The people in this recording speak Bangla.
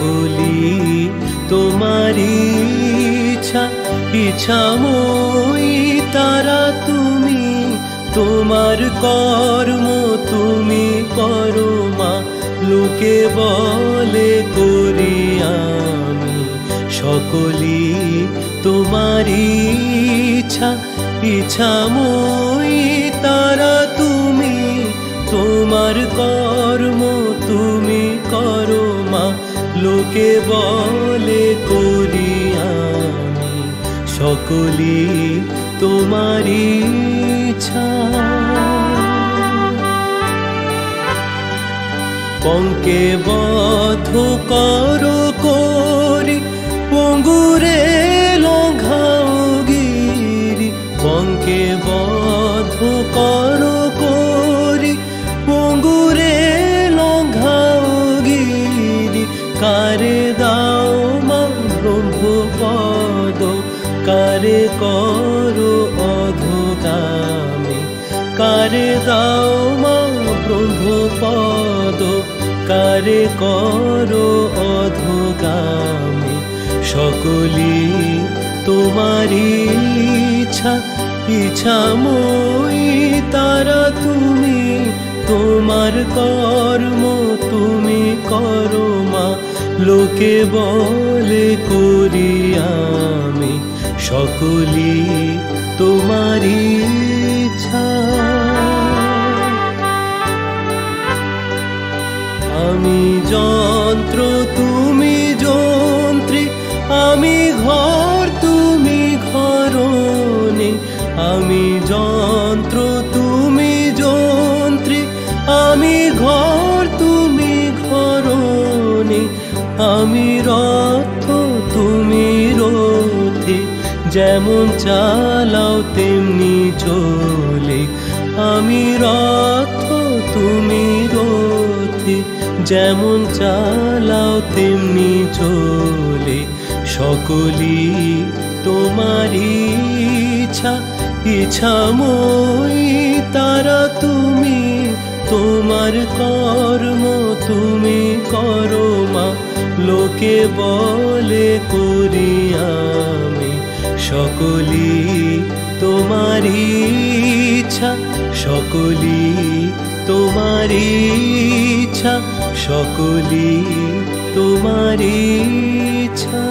সকলি তোমারি ইচ্ছা, ইচ্ছাময়ী তারা তুমি, তোমার কর্ম তুমি করো মা, লোকে বলে করি আমি। সকলি তোমারি ইচ্ছা, ইচ্ছাময়ী তারা তুমি, তোমার কর্ম তুমি করো মা, লোকে বলে করি আমি। সকলি তোমারি ইচ্ছা। পঙ্কে বদ্ধ করো করি, পঙ্গুরে লঙ্ঘাও গিরি। পঙ্কে বদ্ধ করো করি, পঙ্গুরে লঙ্ঘাও গিরি। কারে দাও মা ব্রহ্মপদ, কারে করো অধোগামী। কারে দাও মা ব্রহ্মপদ, কারে করো অধোগামী। সকলি তোমারি ইচ্ছা, ইচ্ছাময়ী তারা তুমি, তোমার কর্ম তুমি করো মা, লোকে বলে করি আমি। সকলি তোমারি ইচ্ছা। আমি যন্ত্র তুমি যন্ত্রী, আমি ঘর তুমি ঘরণী। আমি যন্ত্র তুমি যন্ত্রী, আমি ঘর তুমি ঘরণী। আমি রথ তুমি রথী, যেমন চালাও তেমনি চলে। আমি রথ তুমি রথী, যেমন চালাও তেমনি চলে। সকলি তোমারি ইচ্ছা, ইচ্ছাময়ী তারা তুমি, তোমার কর্ম তুমি করো মা, লোকে বলে করি আমি। সকলি তোমারি ইচ্ছা, সকলি তোমারি ইচ্ছা, সকলি তোমারি ইচ্ছা।